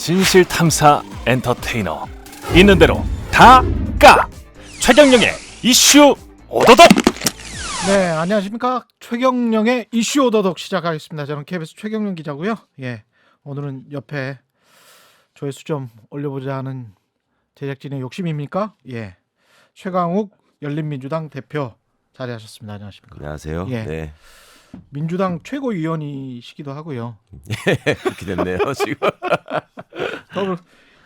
진실탐사 엔터테이너 있는 대로 다 까! 최경영의 이슈 오도독. 네, 안녕하십니까. 최경영의 이슈 오도독 시작하겠습니다. 저는 KBS 최경영 기자고요. 예, 오늘은 옆에 조회수 좀 올려보자 하는 제작진의 욕심입니까? 예, 최강욱 열린민주당 대표 자리하셨습니다. 안녕하십니까. 안녕하세요. 예. 네. 민주당 최고위원이시기도 하고요. 그렇게 됐네요, 지금.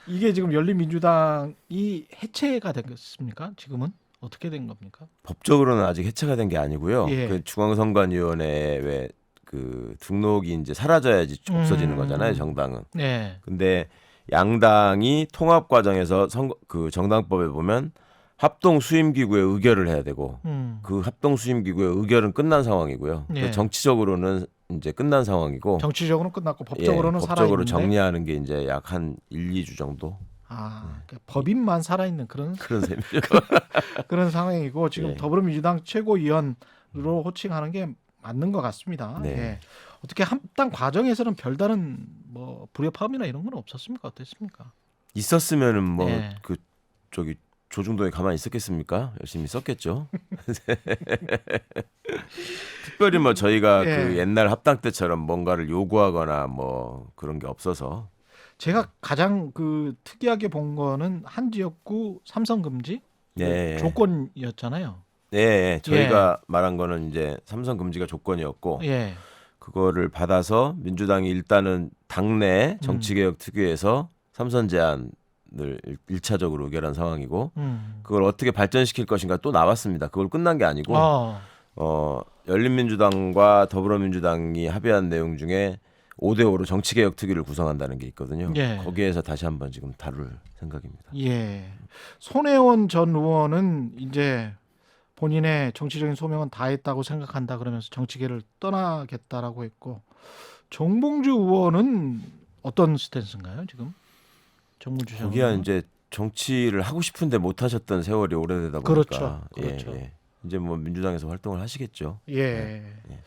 이게 지금 열린민주당이 해체가 됐습니까? 지금은 어떻게 된 겁니까? 법적으로는 아직 해체가 된 게 아니고요. 예. 그 중앙선관위원회 왜 그 등록이 이제 사라져야지 없어지는 거잖아요, 정당은. 네. 근데 양당이 통합 과정에서 그 정당법에 보면 합동 수임 기구에 의결을 해야 되고 그 합동 수임 기구의 의결은 끝난 상황이고요. 예. 정치적으로는 이제 끝난 상황이고 정치적으로는 끝났고 법적으로는 법적으로 살아있는데 정리하는 게 이제 약 한 1, 2주 정도 그러니까 법인만 살아있는 그런 셈이죠. 그런 상황이고 지금 예. 더불어민주당 최고위원으로 호칭하는 게 맞는 것 같습니다. 네. 예. 어떻게 합당 과정에서는 별다른 뭐 불협화음이나 이런 건 없었습니까? 어땠습니까? 있었으면은 뭐 예. 그 저기 조중동에 가만히 있었겠습니까? 열심히 썼겠죠. 특별히 뭐 저희가 예. 그 옛날 합당 때처럼 뭔가를 요구하거나 뭐 그런 게 없어서 제가 가장 그 특이하게 본 거는 한 지역구 삼선 금지 네. 조건이었잖아요. 네, 저희가 말한 거는 이제 삼선 금지가 조건이었고 예. 그거를 받아서 민주당이 일단은 당내 정치개혁 특위에서 삼선 제안을 1차적으로 의결한 상황이고 그걸 어떻게 발전시킬 것인가 또 나왔습니다. 그걸 끝난 게 아니고 열린민주당과 더불어민주당이 합의한 내용 중에 5대5로 정치개혁 특위를 구성한다는 게 있거든요. 예. 거기에서 다시 한번 지금 다룰 생각입니다. 예. 손혜원 전 의원은 이제 본인의 정치적인 소명은 다 했다고 생각한다 그러면서 정치계를 떠나겠다라고 했고 정봉주 의원은 어떤 스탠스인가요 지금? 정봉주 전 거기야 의원은? 이제 정치를 하고 싶은데 못 하셨던 세월이 오래되다 보니까 그렇죠. 그렇죠. 이제 뭐 민주당에서 활동을 하시겠죠. 예. 예.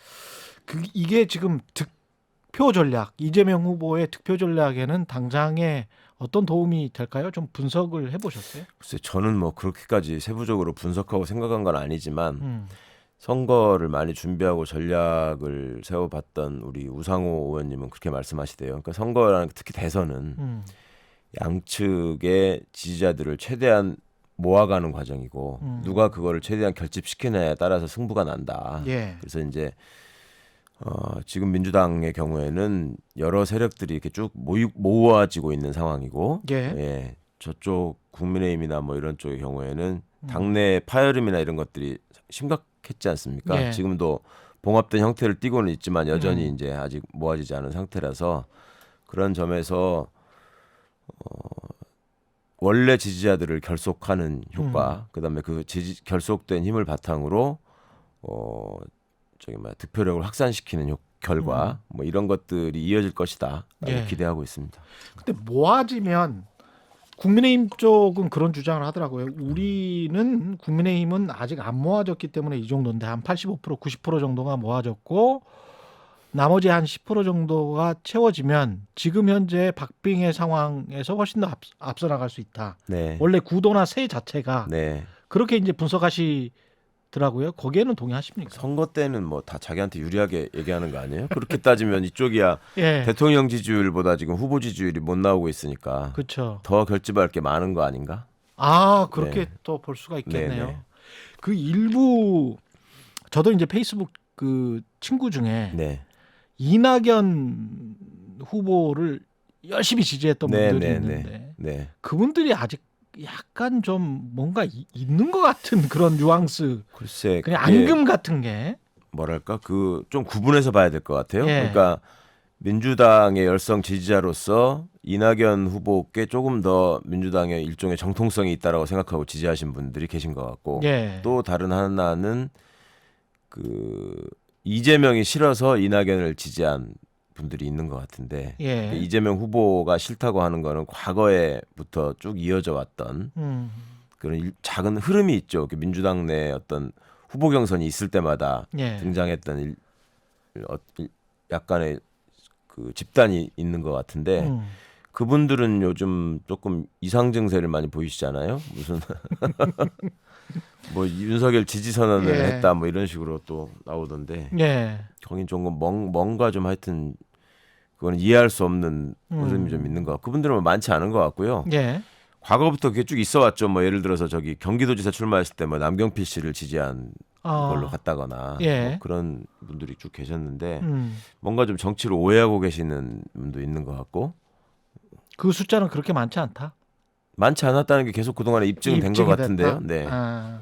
이게 지금 득표 전략 이재명 후보의 득표 전략에는 당장에 어떤 도움이 될까요? 좀 분석을 해보셨어요? 글쎄 저는 뭐 그렇게까지 세부적으로 분석하고 생각한 건 아니지만 선거를 많이 준비하고 전략을 세워봤던 우리 우상호 의원님은 그렇게 말씀하시대요. 그러니까 선거라는 특히 대선은 양측의 지지자들을 최대한 모아가는 과정이고 누가 그거를 최대한 결집시키느냐에 따라서 승부가 난다. 예. 그래서 이제 지금 민주당의 경우에는 여러 세력들이 이렇게 쭉 모아지고 있는 상황이고, 예. 저쪽 국민의힘이나 뭐 이런 쪽의 경우에는 당내 파열음이나 이런 것들이 심각했지 않습니까? 예. 지금도 봉합된 형태를 띠고는 있지만 여전히 이제 아직 모아지지 않은 상태라서 그런 점에서 원래 지지자들을 결속하는 효과, 그다음에 그 결속된 힘을 바탕으로 득표력을 확산시키는 결과 뭐 이런 것들이 이어질 것이다 예. 기대하고 있습니다. 근데 모아지면 국민의힘 쪽은 그런 주장을 하더라고요. 우리는 국민의힘은 아직 안 모아졌기 때문에 이 정도인데 한 85%, 90% 정도가 모아졌고 나머지 한 10% 정도가 채워지면 지금 현재 박빙의 상황에서 훨씬 더 앞서 나갈 수 있다. 네. 원래 구도나 세 자체가 네. 그렇게 이제 분석하시더라고요. 거기에는 동의하십니까? 선거 때는 뭐 다 자기한테 유리하게 얘기하는 거 아니에요? 그렇게 따지면 이쪽이야 예. 대통령 지지율보다 지금 후보 지지율이 못 나오고 있으니까 그렇죠. 더 결집할 게 많은 거 아닌가? 그렇게 네. 또 볼 수가 있겠네요. 네, 네. 그 일부 저도 이제 페이스북 그 친구 중에 네. 이낙연 후보를 열심히 지지했던 네, 분들이 네, 있는데 네. 그분들이 아직 약간 좀 뭔가 있는 것 같은 그런 뉘앙스, 글쎄 그냥 그게 앙금 같은 게. 뭐랄까 그 좀 구분해서 봐야 될 것 같아요. 예. 그러니까 민주당의 열성 지지자로서 이낙연 후보께 조금 더 민주당의 일종의 정통성이 있다라고 생각하고 지지하신 분들이 계신 것 같고 예. 또 다른 하나는 그 이재명이 싫어서 이낙연을 지지한 분들이 있는 것 같은데 예. 이재명 후보가 싫다고 하는 거는 과거에부터 쭉 이어져 왔던 그런 작은 흐름이 있죠. 민주당 내 어떤 후보 경선이 있을 때마다 예. 등장했던 약간의 그 집단이 있는 것 같은데 그분들은 요즘 조금 이상 증세를 많이 보이시잖아요. 무슨 뭐 윤석열 지지 선언을 예. 했다 뭐 이런 식으로 또 나오던데 예. 거긴 조금 뭔가 좀 하여튼 그거는 이해할 수 없는 흐름이 좀 있는 것 같고 그분들은 뭐 많지 않은 것 같고요. 예. 과거부터 그게 쭉 있어왔죠. 뭐 예를 들어서 저기 경기도지사 출마했을 때 뭐 남경필 씨를 지지한 걸로 갔다거나 예. 뭐 그런 분들이 쭉 계셨는데 음. 뭔가 좀 정치를 오해하고 계시는 분도 있는 것 같고 그 숫자는 그렇게 많지 않다. 많지 않았다는 게 계속 그동안에 입증된 것 입증이 같은데요. 됐다? 네. 아,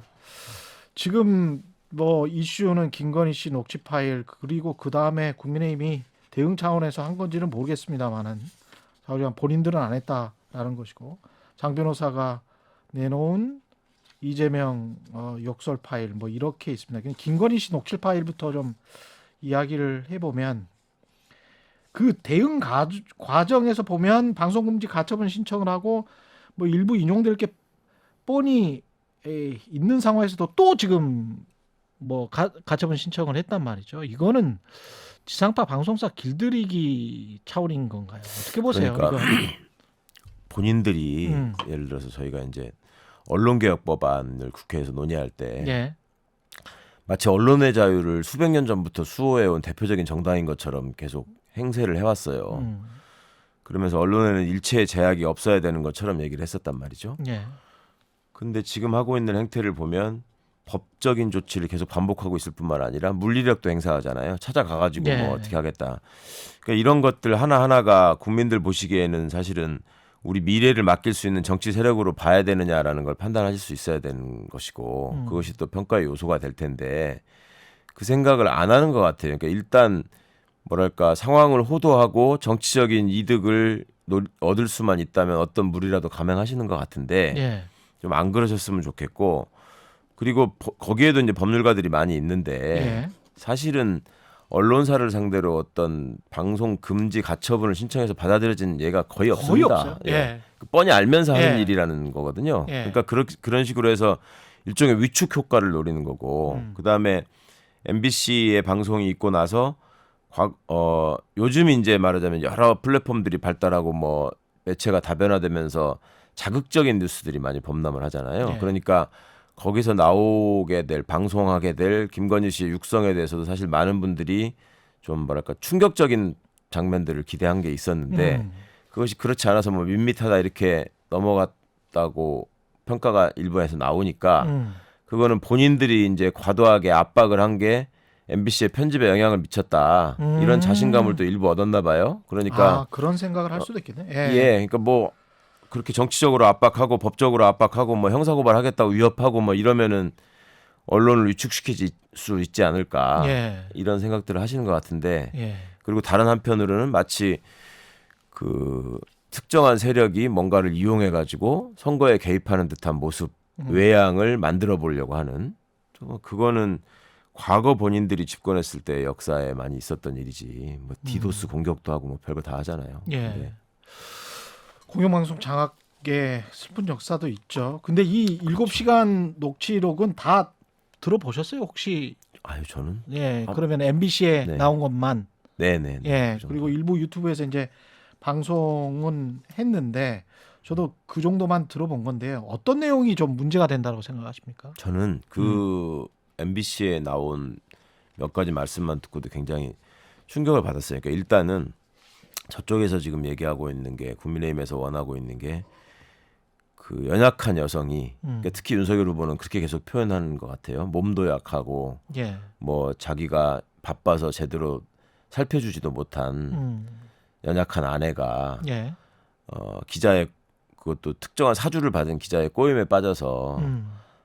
지금 뭐 이슈는 김건희 씨 녹취 파일 그리고 그 다음에 국민의힘이 대응 차원에서 한 건지는 모르겠습니다만은 자우지간 본인들은 안 했다라는 것이고 장 변호사가 내놓은 이재명 욕설 파일 뭐 이렇게 있습니다. 김건희 씨 녹취 파일부터 좀 이야기를 해보면 그 대응 과정에서 보면 방송금지 가처분 신청을 하고 뭐 일부 인용될 게 뻔히 있는 상황에서도 또 지금 뭐 가처분 신청을 했단 말이죠. 이거는 지상파 방송사 길들이기 차원인 건가요? 어떻게 보세요? 그러니까 본인들이 예를 들어서 저희가 이제 언론개혁법안을 국회에서 논의할 때 예. 마치 언론의 자유를 수백 년 전부터 수호해온 대표적인 정당인 것처럼 계속 행세를 해왔어요. 그러면서 언론에는 일체의 제약이 없어야 되는 것처럼 얘기를 했었단 말이죠. 예. 근데 지금 하고 있는 행태를 보면 법적인 조치를 계속 반복하고 있을 뿐만 아니라 물리력도 행사하잖아요. 찾아가가지고 예. 뭐 어떻게 하겠다. 그러니까 이런 것들 하나하나가 국민들 보시기에는 사실은 우리 미래를 맡길 수 있는 정치 세력으로 봐야 되느냐라는 걸 판단하실 수 있어야 되는 것이고 그것이 또 평가의 요소가 될 텐데 그 생각을 안 하는 것 같아요. 그러니까 일단 뭐랄까 상황을 호도하고 정치적인 이득을 얻을 수만 있다면 어떤 무리라도 감행하시는 것 같은데 예. 좀 안 그러셨으면 좋겠고 그리고 거기에도 이제 법률가들이 많이 있는데 예. 사실은 언론사를 상대로 어떤 방송 금지 가처분을 신청해서 받아들여진 예가 거의 없습니다. 없어요. 예. 뻔히 알면서 하는 예. 일이라는 거거든요. 예. 그러니까 그런 식으로 해서 일종의 위축 효과를 노리는 거고 그다음에 MBC의 방송이 있고 나서 요즘 이제 말하자면 여러 플랫폼들이 발달하고 뭐 매체가 다변화되면서 자극적인 뉴스들이 많이 범람을 하잖아요. 예. 그러니까 거기서 나오게 될 방송하게 될 김건희 씨의 육성에 대해서도 사실 많은 분들이 좀 뭐랄까 충격적인 장면들을 기대한 게 있었는데 그것이 그렇지 않아서 뭐 밋밋하다 이렇게 넘어갔다고 평가가 일부에서 나오니까 그거는 본인들이 이제 과도하게 압박을 한 게 MBC의 편집에 영향을 미쳤다 이런 자신감을 또 일부 얻었나 봐요. 그러니까 그런 생각을 할 수도 있겠네. 예. 예, 그러니까 뭐 그렇게 정치적으로 압박하고 법적으로 압박하고 뭐 형사고발하겠다고 위협하고 뭐 이러면은 언론을 위축시킬 수 있지 않을까 예. 이런 생각들을 하시는 것 같은데 예. 그리고 다른 한편으로는 마치 그 특정한 세력이 뭔가를 이용해 가지고 선거에 개입하는 듯한 모습 외양을 만들어 보려고 하는 그거는 과거 본인들이 집권했을 때 역사에 많이 있었던 일이지 뭐 디도스 공격도 하고 뭐 별거 다 하잖아요. 예. 네. 공영방송 장악의 슬픈 역사도 있죠. 근데 이 7시간 녹취록은 다 들어보셨어요? 혹시? 아유 저는 예. 그러면 MBC에 네. 나온 것만. 네네. 예. 그리고 일부 유튜브에서 이제 방송은 했는데 저도 그 정도만 들어본 건데요. 어떤 내용이 좀 문제가 된다고 생각하십니까? 저는 그 MBC에 나온 몇 가지 말씀만 듣고도 굉장히 충격을 받았어요. 그러니까 일단은 저쪽에서 지금 얘기하고 있는 게 국민의힘에서 원하고 있는 게 그 연약한 여성이 그러니까 특히 윤석열 후보는 그렇게 계속 표현하는 것 같아요. 몸도 약하고 예. 뭐 자기가 바빠서 제대로 살펴주지도 못한 연약한 아내가 예. 기자의 그것도 특정한 사주를 받은 기자의 꼬임에 빠져서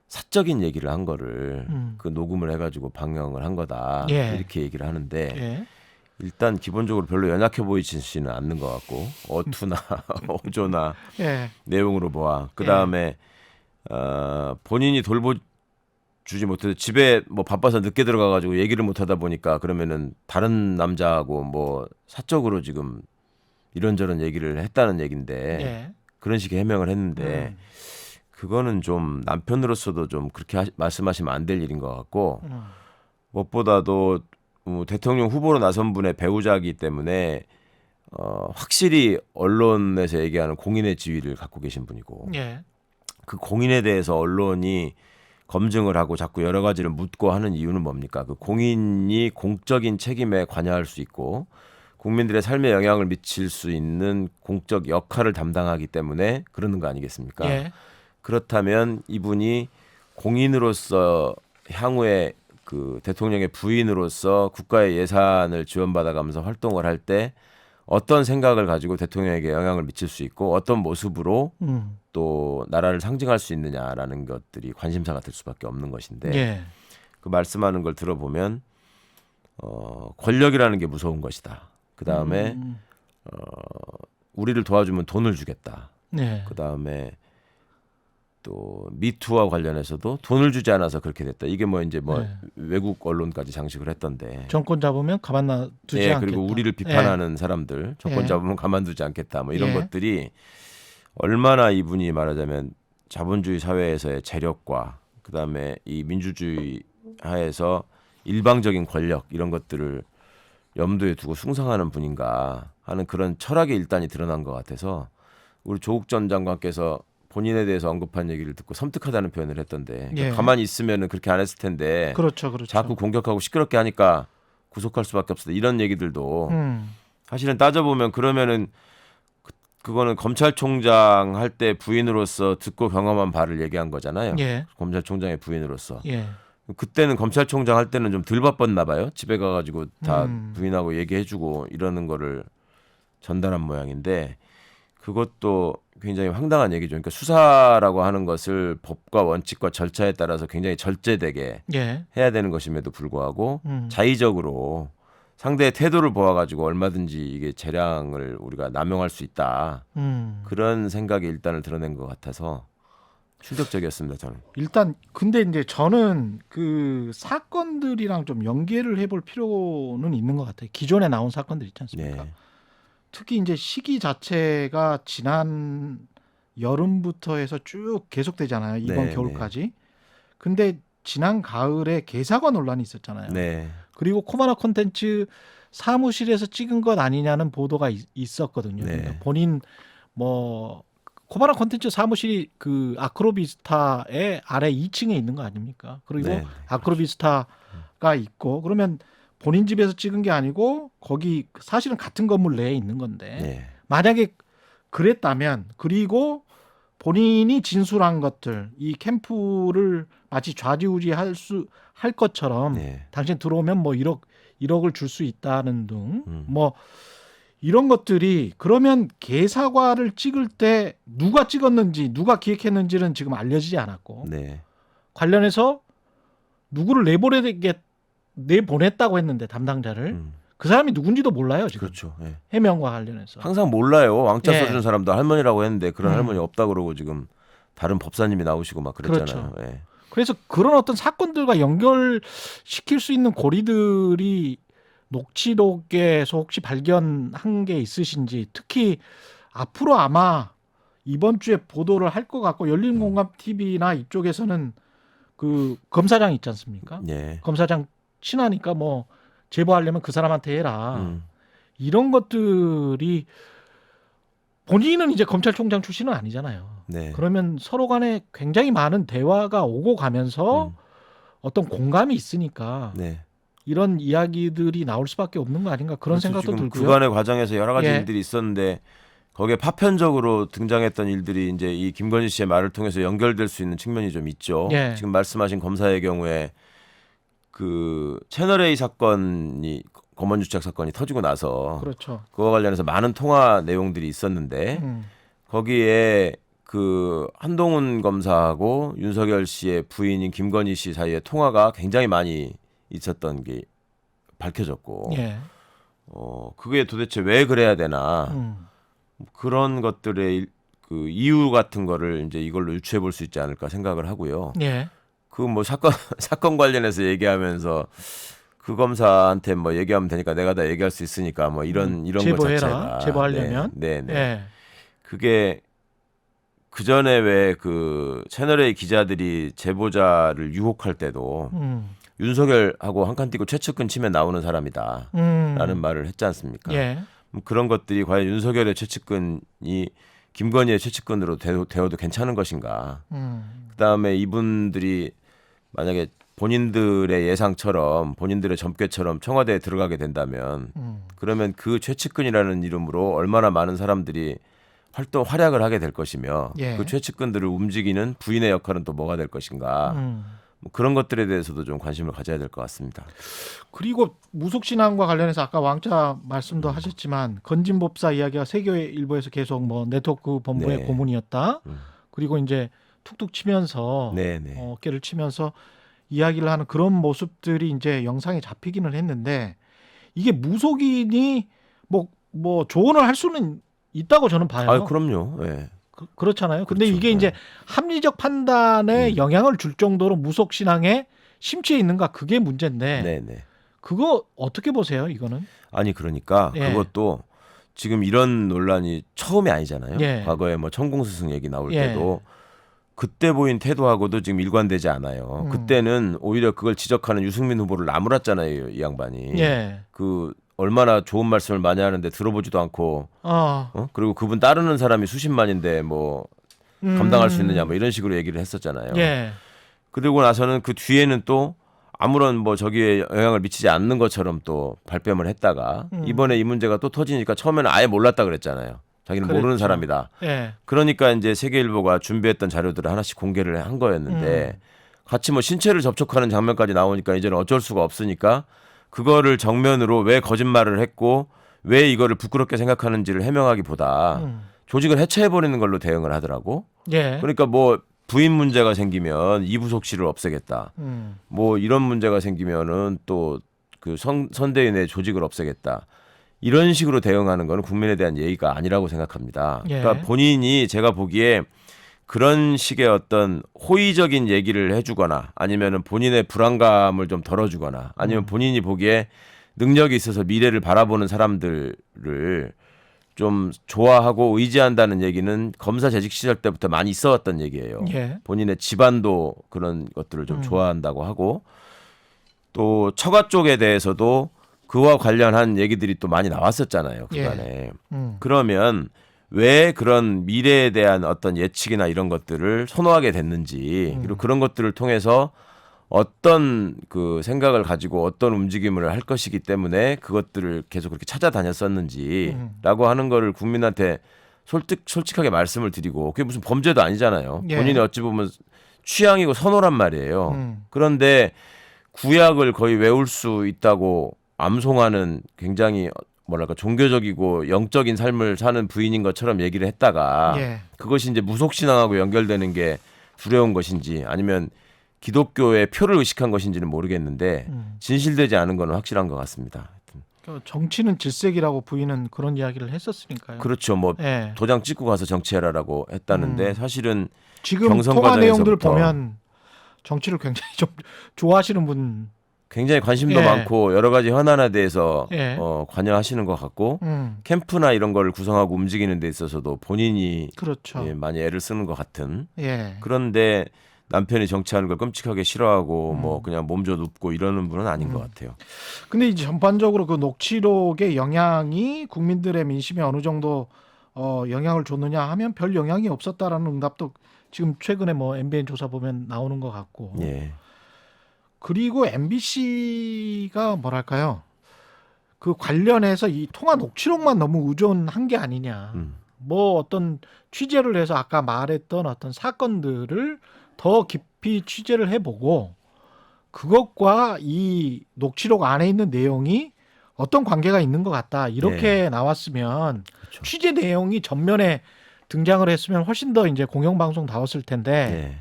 사적인 얘기를 한 거를 그 녹음을 해가지고 방영을 한 거다 예. 이렇게 얘기를 하는데 예. 일단 기본적으로 별로 연약해 보이지는 않는 것 같고 어투나 어조나 예. 내용으로 보아 그 다음에 본인이 돌보주지 못해서 집에 뭐 바빠서 늦게 들어가가지고 얘기를 못하다 보니까 그러면은 다른 남자하고 뭐 사적으로 지금 이런저런 얘기를 했다는 얘긴데 예. 그런 식의 해명을 했는데 그거는 좀 남편으로서도 좀 그렇게 말씀하시면 안 될 일인 것 같고 무엇보다도 대통령 후보로 나선 분의 배우자이기 때문에 확실히 언론에서 얘기하는 공인의 지위를 갖고 계신 분이고 예. 그 공인에 대해서 언론이 검증을 하고 자꾸 여러 가지를 묻고 하는 이유는 뭡니까? 그 공인이 공적인 책임에 관여할 수 있고 국민들의 삶에 영향을 미칠 수 있는 공적 역할을 담당하기 때문에 그러는 거 아니겠습니까? 예. 그렇다면 이분이 공인으로서 향후에 그 대통령의 부인으로서 국가의 예산을 지원받아가면서 활동을 할 때 어떤 생각을 가지고 대통령에게 영향을 미칠 수 있고 어떤 모습으로 또 나라를 상징할 수 있느냐라는 것들이 관심사가 될 수밖에 없는 것인데 예. 그 말씀하는 걸 들어보면 권력이라는 게 무서운 것이다. 그 다음에 우리를 도와주면 돈을 주겠다. 네. 그 다음에 또 미투와 관련해서도 돈을 주지 않아서 그렇게 됐다. 이게 뭐 이제 뭐 네. 외국 언론까지 장식을 했던데. 정권 잡으면 가만두지 예, 않겠다. 그리고 우리를 비판하는 사람들 정권 예. 잡으면 가만두지 않겠다. 뭐 이런 예. 것들이 얼마나 이분이 말하자면 자본주의 사회에서의 재력과 그다음에 이 민주주의 하에서 일방적인 권력 이런 것들을 염두에 두고 숭상하는 분인가 하는 그런 철학의 일단이 드러난 것 같아서 우리 조국 전 장관께서 본인에 대해서 언급한 얘기를 듣고 섬뜩하다는 표현을 했던데 예. 가만히 있으면은 그렇게 안 했을 텐데 그렇죠, 그렇죠. 자꾸 공격하고 시끄럽게 하니까 구속할 수밖에 없었다 이런 얘기들도 음. 사실은 따져보면 그러면은 그거는 검찰총장 할 때 부인으로서 듣고 경험한 바를 얘기한 거잖아요. 예. 검찰총장의 부인으로서. 예. 그때는 검찰총장 할 때는 좀 덜 바빴나 봐요. 집에 가가지고 다 음. 부인하고 얘기해주고 이러는 거를 전달한 모양인데 그것도 굉장히 황당한 얘기죠. 그러니까 수사라고 하는 것을 법과 원칙과 절차에 따라서 굉장히 절제되게 예. 해야 되는 것임에도 불구하고 자의적으로 상대의 태도를 보아가지고 얼마든지 이게 재량을 우리가 남용할 수 있다. 그런 생각이 일단을 드러낸 것 같아서 충격적이었습니다. 저는. 일단 근데 이제 저는 그 사건들이랑 좀 연계를 해볼 필요는 있는 것 같아요. 기존에 나온 사건들 있지 않습니까? 네. 특히 이제 시기 자체가 지난 여름부터 해서 쭉 계속되잖아요. 이번 네, 겨울까지. 근데 지난 가을에 개사과 논란이 있었잖아요. 네. 그리고 코바나 콘텐츠 사무실에서 찍은 것 아니냐는 보도가 있었거든요. 네. 그러니까 본인 뭐 코바나 콘텐츠 사무실이 그 아크로비스타의 아래 2층에 있는 거 아닙니까? 그리고 네. 아크로비스타가 있고 그러면 본인 집에서 찍은 게 아니고 거기 사실은 같은 건물 내에 있는 건데 네. 만약에 그랬다면 그리고 본인이 진술한 것들 이 캠프를 마치 좌지우지 할 것처럼 네. 당신 들어오면 뭐 1억을 줄 수 있다는 등 뭐 이런 것들이 그러면 개사과를 찍을 때 누가 찍었는지 누가 기획했는지는 지금 알려지지 않았고 네. 관련해서 누구를 내보냈다고 했는데 담당자를 그 사람이 누군지도 몰라요 지금. 그렇죠. 네. 해명과 관련해서. 항상 몰라요. 왕자 예. 써준 사람도 할머니라고 했는데 그런 할머니 없다 그러고 지금 다른 법사님이 나오시고 막 그랬잖아요. 그렇죠. 예. 그래서 그런 어떤 사건들과 연결시킬 수 있는 고리들이 녹취록에서 혹시 발견한 게 있으신지 특히 앞으로 아마 이번 주에 보도를 할 것 같고 열린공감TV나 이쪽에서는 그 검사장 있지 않습니까? 예. 검사장 친하니까 뭐 제보하려면 그 사람한테 해라. 이런 것들이 본인은 이제 검찰총장 출신은 아니잖아요. 네. 그러면 서로 간에 굉장히 많은 대화가 오고 가면서 어떤 공감이 있으니까 네. 이런 이야기들이 나올 수밖에 없는 거 아닌가 그런 그렇죠. 생각도 지금 들고요. 그간의 과정에서 여러 가지 예. 일들이 있었는데 거기에 파편적으로 등장했던 일들이 이제 이 김건희 씨의 말을 통해서 연결될 수 있는 측면이 좀 있죠. 예. 지금 말씀하신 검사의 경우에 그 채널A 사건이 검언유착 사건이 터지고 나서 그렇죠. 그와 관련해서 많은 통화 내용들이 있었는데 거기에 그 한동훈 검사하고 윤석열 씨의 부인인 김건희 씨 사이에 통화가 굉장히 많이 있었던 게 밝혀졌고 예. 그게 도대체 왜 그래야 되나 그런 것들의 그 이유 같은 거를 이제 이걸로 유추해 볼 수 있지 않을까 생각을 하고요. 예. 그 뭐 사건 관련해서 얘기하면서 그 검사한테 뭐 얘기하면 되니까 내가 다 얘기할 수 있으니까 뭐 이런 거 제보해라. 자체가 제보하려면. 네. 예. 그게 그 전에 왜 그 채널A 기자들이 제보자를 유혹할 때도 윤석열하고 한 칸 띄고 최측근 치면 나오는 사람이다라는 말을 했지 않습니까? 예. 그런 것들이 과연 윤석열의 최측근이 김건희의 최측근으로 되어도 괜찮은 것인가. 그다음에 이분들이 만약에 본인들의 예상처럼 본인들의 점괘처럼 청와대에 들어가게 된다면 그러면 그 최측근이라는 이름으로 얼마나 많은 사람들이 활약을 하게 될 것이며 예. 그 최측근들을 움직이는 부인의 역할은 또 뭐가 될 것인가. 뭐 그런 것들에 대해서도 좀 관심을 가져야 될 것 같습니다. 그리고 무속신앙과 관련해서 아까 왕자 말씀도 하셨지만 건진법사 이야기가 세계일보에서 계속 뭐 네트워크 본부의 네. 고문이었다. 그리고 이제 툭툭 치면서 네네. 어깨를 치면서 이야기를 하는 그런 모습들이 이제 영상에 잡히기는 했는데 이게 무속인이 뭐 조언을 할 수는 있다고 저는 봐요. 아, 그럼요. 예. 그렇잖아요. 근데 그렇죠. 이게 이제 합리적 판단에 영향을 줄 정도로 무속 신앙에 심취해 있는가 그게 문제인데 네네. 그거 어떻게 보세요? 이거는? 아니 그러니까 예. 그것도 지금 이런 논란이 처음이 아니잖아요. 예. 과거에 뭐 천공스승 얘기 나올 예. 때도 그때 보인 태도하고도 지금 일관되지 않아요. 그때는 오히려 그걸 지적하는 유승민 후보를 나무랐잖아요, 이 양반이. 예. 그 얼마나 좋은 말씀을 많이 하는데 들어보지도 않고, 그리고 그분 따르는 사람이 수십만인데 뭐 감당할 수 있느냐 뭐 이런 식으로 얘기를 했었잖아요. 예. 그러고 나서는 그 뒤에는 또 아무런 뭐 저기에 영향을 미치지 않는 것처럼 또 발뺌을 했다가 이번에 이 문제가 또 터지니까 처음에는 아예 몰랐다 그랬잖아요. 자기는 모르는 그랬죠. 사람이다. 예. 그러니까 이제 세계일보가 준비했던 자료들을 하나씩 공개를 한 거였는데 같이 뭐 신체를 접촉하는 장면까지 나오니까 이제는 어쩔 수가 없으니까 그거를 정면으로 왜 거짓말을 했고 왜 이거를 부끄럽게 생각하는지를 해명하기보다 조직을 해체해버리는 걸로 대응을 하더라고. 예. 그러니까 뭐 부인 문제가 생기면 이부속실을 없애겠다. 뭐 이런 문제가 생기면은 또 그 선대인의 조직을 없애겠다. 이런 식으로 대응하는 거는 국민에 대한 예의가 아니라고 생각합니다. 예. 그러니까 본인이 제가 보기에 그런 식의 어떤 호의적인 얘기를 해주거나 아니면은 본인의 불안감을 좀 덜어주거나 아니면 본인이 보기에 능력이 있어서 미래를 바라보는 사람들을 좀 좋아하고 의지한다는 얘기는 검사 재직 시절 때부터 많이 있어왔던 얘기예요. 예. 본인의 집안도 그런 것들을 좀 좋아한다고 하고 또 처가 쪽에 대해서도 그와 관련한 얘기들이 또 많이 나왔었잖아요. 그간에. 그러면 왜 그런 미래에 대한 어떤 예측이나 이런 것들을 선호하게 됐는지 그리고 그런 것들을 통해서 어떤 그 생각을 가지고 어떤 움직임을 할 것이기 때문에 그것들을 계속 그렇게 찾아다녔었는지라고 하는 거를 국민한테 솔직하게 말씀을 드리고 그게 무슨 범죄도 아니잖아요. 예. 본인이 어찌 보면 취향이고 선호란 말이에요. 그런데 구약을 거의 외울 수 있다고 암송하는 굉장히 뭐랄까 종교적이고 영적인 삶을 사는 부인인 것처럼 얘기를 했다가 예. 그것이 이제 무속신앙하고 연결되는 게 두려운 것인지 아니면 기독교의 표를 의식한 것인지는 모르겠는데 진실되지 않은 건 확실한 것 같습니다. 정치는 질색이라고 부인은 그런 이야기를 했었으니까요. 그렇죠. 뭐 예. 도장 찍고 가서 정치해라라고 했다는데 사실은 지금 경선 통화 내용들 과정에서부터 보면 정치를 굉장히 좀 좋아하시는 분. 굉장히 관심도 예. 많고 여러 가지 현안에 대해서 예. 관여하시는 것 같고 캠프나 이런 거를 구성하고 움직이는 데 있어서도 본인이 그렇죠. 예, 많이 애를 쓰는 것 같은 예. 그런데 남편이 정치하는 걸 끔찍하게 싫어하고 뭐 그냥 몸져 눕고 이러는 분은 아닌 것 같아요. 근데 이제 전반적으로 그 녹취록의 영향이 국민들의 민심에 어느 정도 영향을 줬느냐 하면 별 영향이 없었다라는 응답도 지금 최근에 뭐 MBN 조사 보면 나오는 것 같고. 예. 그리고 MBC가 뭐랄까요? 그 관련해서 이 통화 녹취록만 너무 의존한 게 아니냐. 뭐 어떤 취재를 해서 아까 말했던 어떤 사건들을 더 깊이 취재를 해보고 그것과 이 녹취록 안에 있는 내용이 어떤 관계가 있는 것 같다. 이렇게 나왔으면 그렇죠. 취재 내용이 전면에 등장을 했으면 훨씬 더 이제 공영방송 다웠을 텐데 예.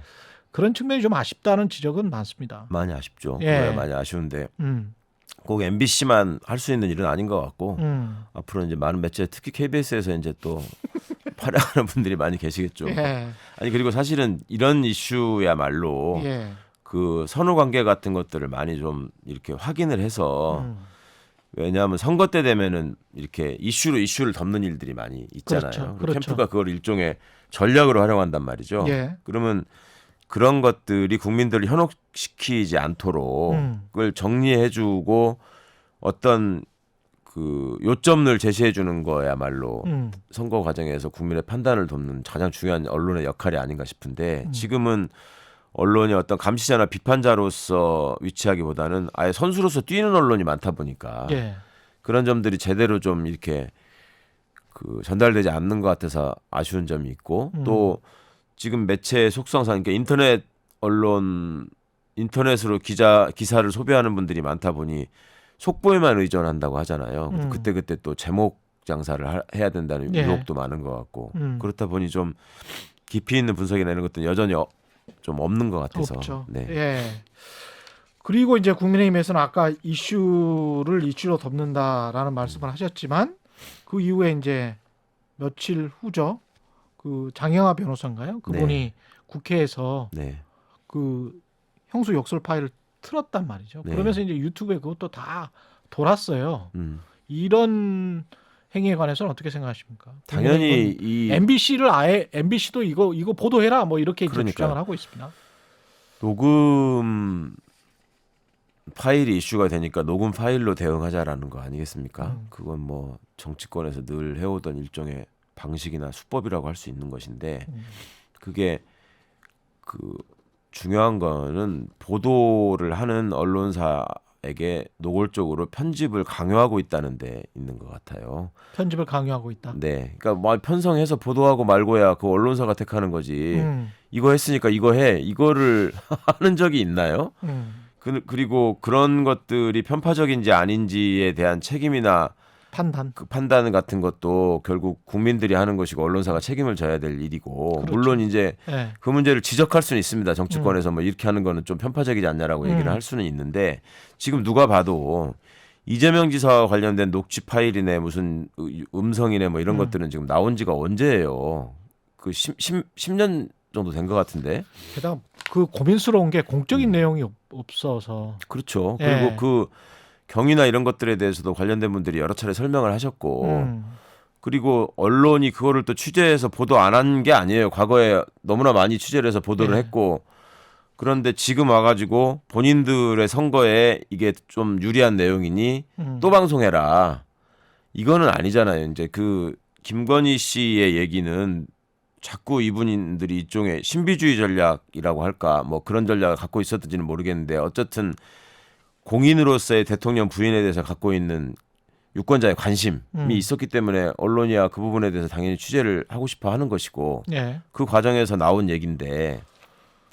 그런 측면이 좀 아쉽다는 지적은 많습니다. 많이 아쉽죠. 예. 네, 많이 아쉬운데 음, 꼭 MBC만 할 수 있는 일은 아닌 것 같고 앞으로 이제 많은 매체 특히 KBS에서 이제 또 활약하는 분들이 많이 계시겠죠. 예, 아니 그리고 사실은 이런 이슈야말로 예, 그 선후 관계 같은 것들을 많이 좀 이렇게 확인을 해서 왜냐하면 선거 때 되면은 이렇게 이슈를 덮는 일들이 많이 있잖아요. 그렇죠. 그렇죠. 캠프가 그걸 일종의 전략으로 활용한단 말이죠. 예. 그러면 그런 것들이 국민들을 현혹시키지 않도록 그걸 정리해주고 어떤 그 요점을 제시해 주는 거야말로 음. 선거 과정에서 국민의 판단을 돕는 가장 중요한 언론의 역할이 아닌가 싶은데 지금은 언론이 어떤 감시자나 비판자로서 위치하기보다는 아예 선수로서 뛰는 언론이 많다 보니까 예. 그런 점들이 제대로 좀 이렇게 그 전달되지 않는 것 같아서 아쉬운 점이 있고 또 지금 매체의 속성상 그러니까 인터넷 언론 인터넷으로 기사를 소비하는 분들이 많다 보니 속보에만 의존한다고 하잖아요. 그때 또 제목 장사를 해야 된다는 예. 유혹도 많은 것 같고 그렇다 보니 좀 깊이 있는 분석이나 이런 것들은 여전히 좀 없는 것 같아서. 없죠. 네. 예. 그리고 이제 국민의힘에서는 아까 이슈를 이슈로 덮는다라는 말씀을 하셨지만 그 이후에 이제 며칠 후죠. 그 장영하 변호사인가요? 그분이 네. 국회에서 네. 그 형수 욕설 파일을 틀었단 말이죠. 네. 그러면서 이제 유튜브에 그것도 다 돌았어요. 음. 이런 행위에 관해서는 어떻게 생각하십니까? 당연히 이 MBC를 아예 MBC도 이거 보도해라 뭐 이렇게 이제 그러니까요. 주장을 하고 있습니다. 녹음 파일이 이슈가 되니까 녹음 파일로 대응하자라는 거 아니겠습니까? 그건 뭐 정치권에서 늘 해오던 일종의 방식이나 수법이라고 할 수 있는 것인데 그게 그 중요한 거는 보도를 하는 언론사에게 노골적으로 편집을 강요하고 있다는 데 있는 것 같아요. 편집을 강요하고 있다. 네, 그러니까 뭐 편성해서 보도하고 말고야 그 언론사가 택하는 거지. 이거 했으니까 이거 해. 이거를 하는 적이 있나요? 그리고 그런 것들이 편파적인지 아닌지에 대한 책임이나 판단. 그 판단 같은 것도 결국 국민들이 하는 것이고 언론사가 책임을 져야 될 일이고 그렇죠. 물론 이제 예. 그 문제를 지적할 수는 있습니다. 정치권에서 뭐 이렇게 하는 거는 좀 편파적이지 않냐라고 얘기를 할 수는 있는데 지금 누가 봐도 이재명 지사와 관련된 녹취 파일이네 무슨 음성이네 뭐 이런 것들은 지금 나온 지가 언제예요? 그 10년 정도 된 것 같은데. 게다가 그 고민스러운 게 공적인 내용이 없어서. 그렇죠. 예. 그리고 그 경위나 이런 것들에 대해서도 관련된 분들이 여러 차례 설명을 하셨고 그리고 언론이 그거를 또 취재해서 보도 안 한 게 아니에요. 과거에 너무나 많이 취재를 해서 보도를 예. 했고 그런데 지금 와가지고 본인들의 선거에 이게 좀 유리한 내용이니 또 방송해라. 이거는 아니잖아요. 이제 그 김건희 씨의 얘기는 자꾸 이분들이 일종의 신비주의 전략이라고 할까 뭐 그런 전략을 갖고 있었는지는 모르겠는데 어쨌든 공인으로서의 대통령 부인에 대해서 갖고 있는 유권자의 관심이 있었기 때문에 언론이야 그 부분에 대해서 당연히 취재를 하고 싶어 하는 것이고 예. 그 과정에서 나온 얘기인데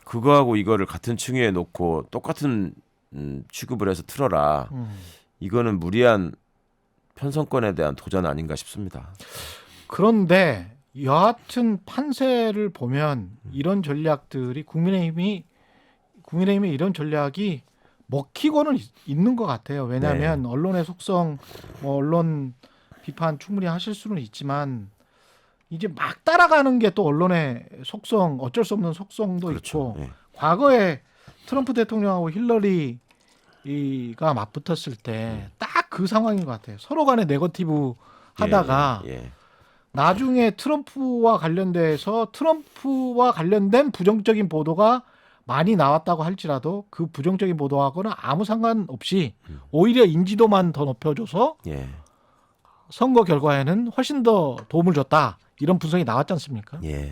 그거하고 이거를 같은 층위에 놓고 똑같은 취급을 해서 틀어라. 이거는 무리한 편성권에 대한 도전 아닌가 싶습니다. 그런데 여하튼 판세를 보면 이런 전략들이 국민의힘의 이런 전략이 먹히고는 있는 것 같아요. 왜냐하면 언론의 속성, 뭐 언론 비판 충분히 하실 수는 있지만 이제 막 따라가는 게 또 언론의 속성, 어쩔 수 없는 속성도 그렇죠. 있고 네. 과거에 트럼프 대통령하고 힐러리가 맞붙었을 때 딱 그 상황인 것 같아요. 서로 간에 네거티브 하다가 나중에 트럼프와 관련된 부정적인 보도가 많이 나왔다고 할지라도 그 부정적인 보도하고는 아무 상관없이 오히려 인지도만 더 높여줘서 선거 결과에는 훨씬 더 도움을 줬다. 이런 분석이 나왔지 않습니까? 예.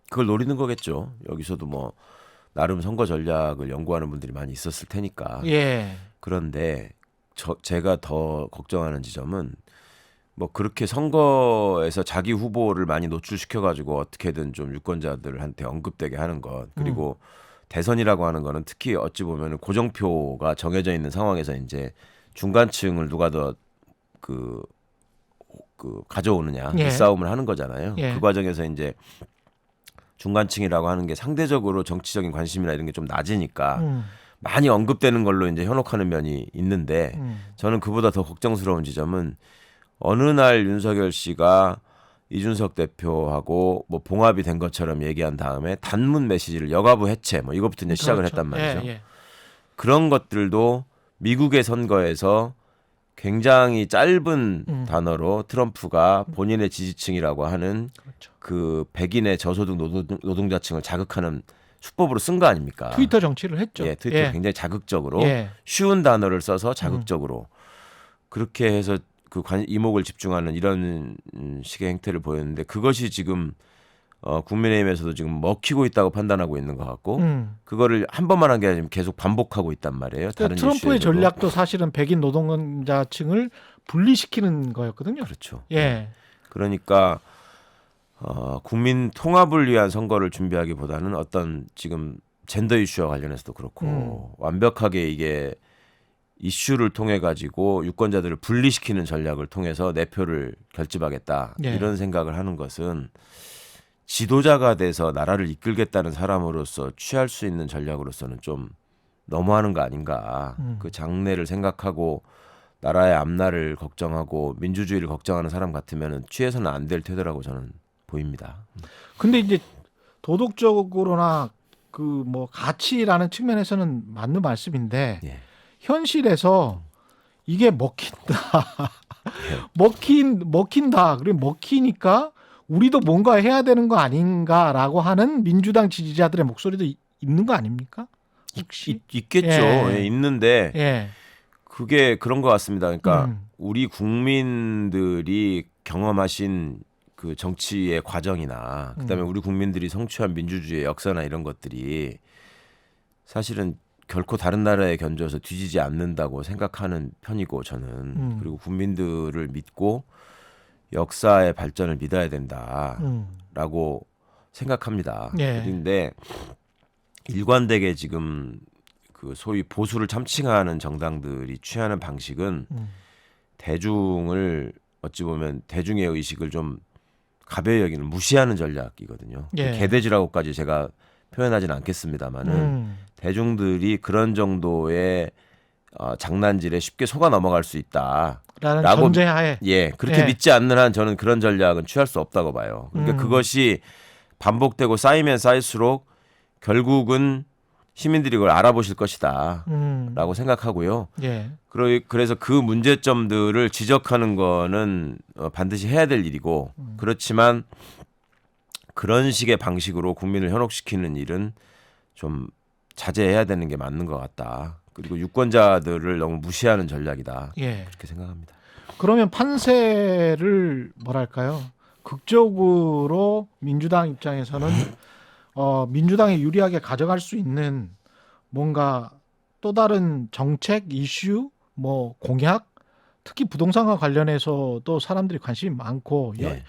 그걸 노리는 거겠죠. 여기서도 뭐 나름 선거 전략을 연구하는 분들이 많이 있었을 테니까. 예. 그런데 제가 더 걱정하는 지점은 뭐 그렇게 선거에서 자기 후보를 많이 노출시켜가지고 어떻게든 좀 유권자들한테 언급되게 하는 것 그리고 대선이라고 하는 거는 특히 어찌 보면 고정표가 정해져 있는 상황에서 이제 중간층을 누가 더 그 가져오느냐 그 싸움을 하는 거잖아요. 그 과정에서 이제 중간층이라고 하는 게 상대적으로 정치적인 관심이나 이런 게 좀 낮으니까 많이 언급되는 걸로 이제 현혹하는 면이 있는데 저는 그보다 더 걱정스러운 지점은 어느 날 윤석열 씨가 이준석 대표하고 뭐 봉합이 된 것처럼 얘기한 다음에 단문 메시지를 여가부 해체 뭐 이것부터 이제 시작을 그렇죠. 했단 말이죠. 예. 그런 것들도 미국의 선거에서 굉장히 짧은 단어로 트럼프가 본인의 지지층이라고 하는 그렇죠. 그 백인의 저소득 노동자층을 자극하는 수법으로 쓴 거 아닙니까? 트위터 정치를 했죠. 예, 트위터 굉장히 자극적으로 예. 쉬운 단어를 써서 자극적으로 그렇게 해서 그 이목을 집중하는 이런 식의 행태를 보였는데 그것이 지금 국민의힘에서도 지금 먹히고 있다고 판단하고 있는 것 같고 그거를 한 번만 한 게 아니라 계속 반복하고 있단 말이에요. 그러니까 다른 트럼프의 이슈에서도. 전략도 사실은 백인 노동자층을 분리시키는 거였거든요. 그렇죠. 예. 그러니까 국민 통합을 위한 선거를 준비하기보다는 어떤 지금 젠더 이슈와 관련해서도 그렇고 완벽하게 이게 이슈를 통해 가지고 유권자들을 분리시키는 전략을 통해서 내 표를 결집하겠다 예. 이런 생각을 하는 것은 지도자가 돼서 나라를 이끌겠다는 사람으로서 취할 수 있는 전략으로서는 좀 너무하는 거 아닌가. 그 장래를 생각하고 나라의 앞날을 걱정하고 민주주의를 걱정하는 사람 같으면 취해서는 안 될 테더라고 저는 보입니다. 근데 이제 도덕적으로나 그 뭐 가치라는 측면에서는 맞는 말씀인데 예. 현실에서 이게 먹힌다. 먹힌다. 그리고 먹히니까 우리도 뭔가 해야 되는 거 아닌가라고 하는 민주당 지지자들의 목소리도 있는 거 아닙니까? 혹시? 있겠죠. 예. 예, 있는데 예. 그게 그런 것 같습니다. 그러니까 우리 국민들이 경험하신 그 정치의 과정이나 그다음에 우리 국민들이 성취한 민주주의의 역사나 이런 것들이 사실은 결코 다른 나라에 견줘서 뒤지지 않는다고 생각하는 편이고 저는 그리고 국민들을 믿고 역사의 발전을 믿어야 된다라고 생각합니다. 예. 그런데 일관되게 지금 그 소위 보수를 참칭하는 정당들이 취하는 방식은 대중을 어찌 보면 대중의 의식을 좀 가벼이 여기는 무시하는 전략이거든요. 예. 개돼지라고까지 제가 표현하지는 않겠습니다만은 대중들이 그런 정도의 장난질에 쉽게 속아 넘어갈 수 있다. 라는 라고 전제하에 예, 그렇게 예. 믿지 않는 한 저는 그런 전략은 취할 수 없다고 봐요. 그러니까 그것이 반복되고 쌓이면 쌓일수록 결국은 시민들이 그걸 알아보실 것이다 라고 생각하고요. 예. 그래서 그 문제점들을 지적하는 거는 반드시 해야 될 일이고 그렇지만 그런 식의 방식으로 국민을 현혹시키는 일은 좀 자제해야 되는 게 맞는 것 같다. 그리고 유권자들을 너무 무시하는 전략이다. 예. 그렇게 생각합니다. 그러면 판세를 뭐랄까요? 극적으로 민주당 입장에서는 민주당이 유리하게 가져갈 수 있는 뭔가 또 다른 정책 이슈, 뭐 공약, 특히 부동산과 관련해서도 사람들이 관심이 많고 예.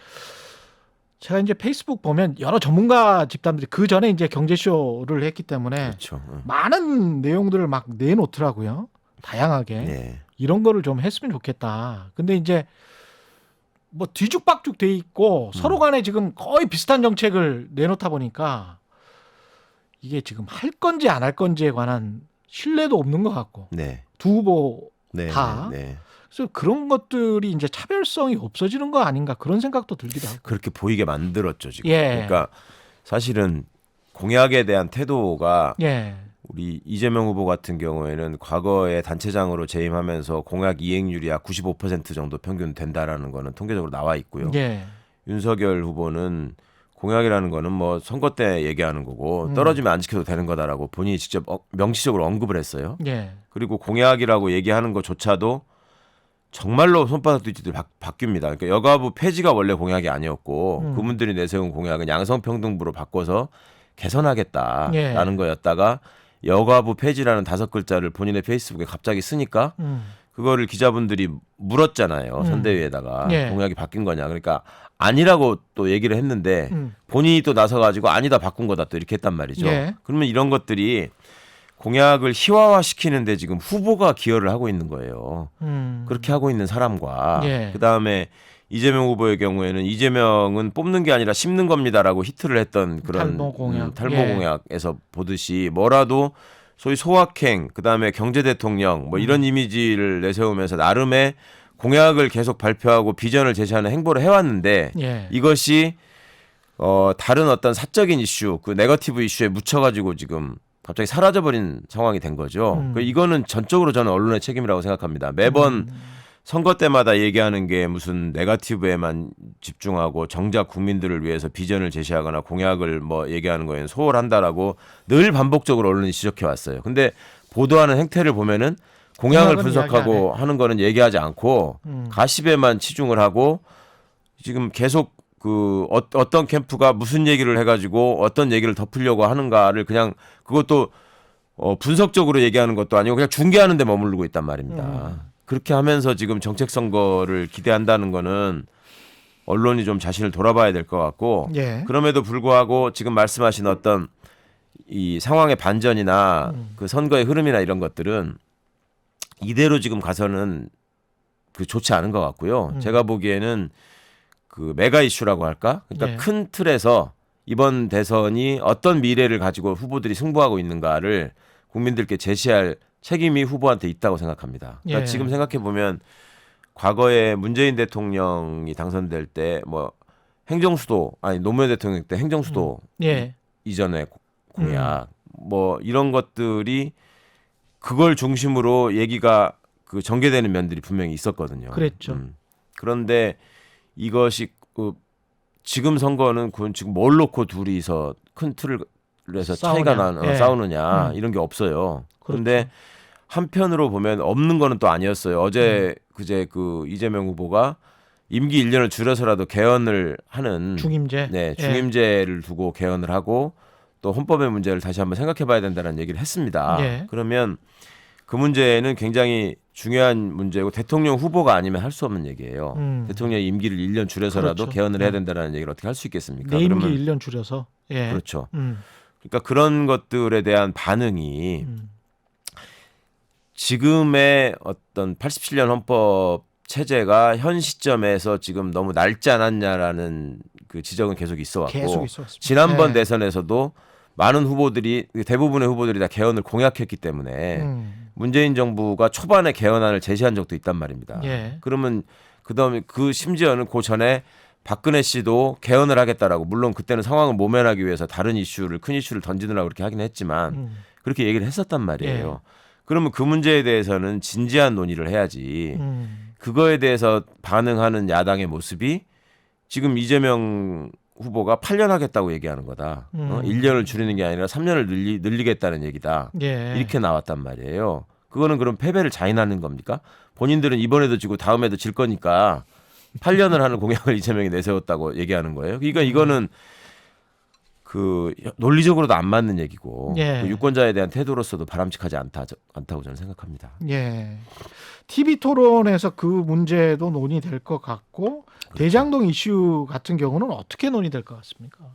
제가 이제 페이스북 보면 여러 전문가 집단들이 그 전에 이제 경제쇼를 했기 때문에 그렇죠. 많은 내용들을 막 내놓더라고요. 다양하게. 네. 이런 거를 좀 했으면 좋겠다. 근데 이제 뭐 뒤죽박죽 돼 있고 서로 간에 지금 거의 비슷한 정책을 내놓다 보니까 이게 지금 할 건지 안 할 건지에 관한 신뢰도 없는 것 같고 네. 두 후보 네. 다. 네. 그래서 그런 것들이 이제 차별성이 없어지는 거 아닌가 그런 생각도 들기도 하고. 그렇게 보이게 만들었죠 지금. 예. 그러니까 사실은 공약에 대한 태도가 예. 우리 이재명 후보 같은 경우에는 과거에 단체장으로 재임하면서 공약 이행률이 약 95% 정도 평균 된다라는 거는 통계적으로 나와 있고요. 예. 윤석열 후보는 공약이라는 거는 뭐 선거 때 얘기하는 거고 떨어지면 안 지켜도 되는 거다라고 본인이 직접 명시적으로 언급을 했어요. 예. 그리고 공약이라고 얘기하는 것조차도 정말로 손바닥 뒤집듯 바뀝니다. 그러니까 여가부 폐지가 원래 공약이 아니었고 그분들이 내세운 공약은 양성평등부로 바꿔서 개선하겠다라는 예. 거였다가 여가부 폐지라는 5글자를 본인의 페이스북에 갑자기 쓰니까 그거를 기자분들이 물었잖아요. 선대위에다가 예. 공약이 바뀐 거냐. 그러니까 아니라고 또 얘기를 했는데 본인이 또 나서가지고 아니다 바꾼 거다 또 이렇게 했단 말이죠. 예. 그러면 이런 것들이 공약을 희화화시키는데 지금 후보가 기여를 하고 있는 거예요. 그렇게 하고 있는 사람과 예. 그다음에 이재명 후보의 경우에는 이재명은 뽑는 게 아니라 심는 겁니다라고 히트를 했던 그런 탈모 공약. 탈모 예. 공약에서 보듯이 뭐라도 소위 소확행 그다음에 경제 대통령 뭐 이런 이미지를 내세우면서 나름의 공약을 계속 발표하고 비전을 제시하는 행보를 해왔는데 예. 이것이 다른 어떤 사적인 이슈 그 네거티브 이슈에 묻혀가지고 지금 갑자기 사라져버린 상황이 된 거죠. 이거는 전적으로 저는 언론의 책임이라고 생각합니다. 매번 선거 때마다 얘기하는 게 무슨 네거티브에만 집중하고 정작 국민들을 위해서 비전을 제시하거나 공약을 뭐 얘기하는 거에는 소홀한다라고 늘 반복적으로 언론이 지적해 왔어요. 근데 보도하는 행태를 보면은 공약을 공약은 분석하고 하는 거는 얘기하지 않고 가십에만 치중을 하고 지금 계속 그 어떤 캠프가 무슨 얘기를 해가지고 어떤 얘기를 덮으려고 하는가를 그냥 그것도 분석적으로 얘기하는 것도 아니고 그냥 중계하는 데 머무르고 있단 말입니다. 그렇게 하면서 지금 정책 선거를 기대한다는 거는 언론이 좀 자신을 돌아봐야 될 것 같고 예. 그럼에도 불구하고 지금 말씀하신 어떤 이 상황의 반전이나 그 선거의 흐름이나 이런 것들은 이대로 지금 가서는 그 좋지 않은 것 같고요. 제가 보기에는 그 메가 이슈라고 할까? 그러니까 예. 큰 틀에서 이번 대선이 어떤 미래를 가지고 후보들이 승부하고 있는가를 국민들께 제시할 책임이 후보한테 있다고 생각합니다. 그러니까 예. 지금 생각해 보면 과거에 문재인 대통령이 당선될 때 뭐 행정수도 아니 노무현 대통령 때 행정수도 예. 이전에 공약 뭐 이런 것들이 그걸 중심으로 얘기가 그 전개되는 면들이 분명히 있었거든요. 그랬죠. 그런데 이것이 지금 선거는 그건 지금 뭘 놓고 둘이서 큰 틀을 해서 차이가 싸우냐. 예. 싸우느냐 이런 게 없어요. 그런데 그렇죠. 한편으로 보면 없는 거는 또 아니었어요. 어제 그제 그 이재명 후보가 임기 1년을 줄여서라도 개헌을 하는 중임제. 네, 예. 중임제를 두고 개헌을 하고 또 헌법의 문제를 다시 한번 생각해 봐야 된다는 얘기를 했습니다. 예. 그러면 그 문제는 굉장히 중요한 문제고 대통령 후보가 아니면 할 수 없는 얘기예요. 대통령의 임기를 1년 줄여서라도 그렇죠. 개헌을 해야 된다는 얘기를 어떻게 할 수 있겠습니까? 내 임기 그러면 1년 줄여서. 예. 그렇죠. 그러니까 그런 것들에 대한 반응이 지금의 어떤 87년 헌법 체제가 현 시점에서 지금 너무 낡지 않았냐라는 그 지적은 계속 있어 왔고 계속 있었습니다. 지난번 예. 대선에서도 많은 후보들이 대부분의 후보들이 다 개헌을 공약했기 때문에 문재인 정부가 초반에 개헌안을 제시한 적도 있단 말입니다. 예. 그러면 그다음에 그 심지어는 그 전에 박근혜 씨도 개헌을 하겠다라고 물론 그때는 상황을 모면하기 위해서 다른 이슈를 큰 이슈를 던지느라고 그렇게 하긴 했지만 그렇게 얘기를 했었단 말이에요. 예. 그러면 그 문제에 대해서는 진지한 논의를 해야지. 그거에 대해서 반응하는 야당의 모습이 지금 이재명 후보가 8년 하겠다고 얘기하는 거다. 1년을 줄이는 게 아니라 3년을 늘리겠다는 얘기다. 예. 이렇게 나왔단 말이에요. 그거는 그럼 패배를 자인하는 겁니까? 본인들은 이번에도 지고 다음에도 질 거니까 8년을 하는 공약을 이재명이 내세웠다고 얘기하는 거예요. 그러니까 이거는 그 논리적으로도 안 맞는 얘기고 예. 그 유권자에 대한 태도로서도 바람직하지 않다고 저는 생각합니다. 예. TV 토론에서 그 문제도 논의될 것 같고 그렇죠. 대장동 이슈 같은 경우는 어떻게 논의될 것 같습니까?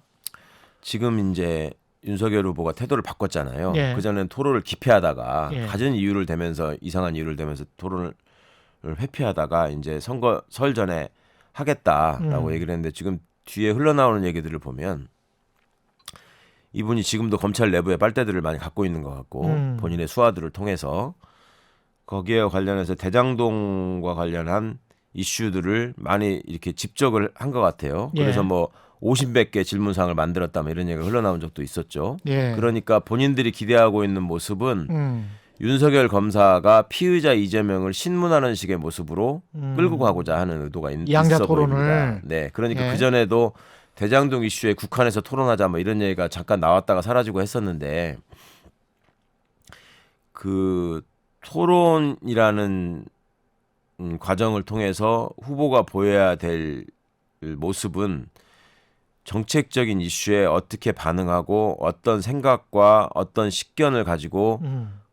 지금 이제 윤석열 후보가 태도를 바꿨잖아요. 예. 그전엔 토론을 기피하다가 예. 가진 이유를 대면서 이상한 이유를 대면서 토론을 회피하다가 이제 선거 설 전에 하겠다라고 얘기를 했는데 지금 뒤에 흘러나오는 얘기들을 보면 이분이 지금도 검찰 내부에 빨대들을 많이 갖고 있는 것 같고 본인의 수하들을 통해서 거기에 관련해서 대장동과 관련한 이슈들을 많이 이렇게 집적을 한 것 같아요. 예. 그래서 뭐 50몇 개 질문상을 만들었다 뭐 이런 얘기가 흘러나온 적도 있었죠. 예. 그러니까 본인들이 기대하고 있는 모습은 윤석열 검사가 피의자 이재명을 신문하는 식의 모습으로 끌고 가고자 하는 의도가 양자 있어 토론을. 보입니다. 네, 그러니까 예. 그 전에도 대장동 이슈에 국한해서 토론하자 뭐 이런 얘기가 잠깐 나왔다가 사라지고 했었는데 그 토론이라는 과정을 통해서 후보가 보여야 될 모습은 정책적인 이슈에 어떻게 반응하고 어떤 생각과 어떤 식견을 가지고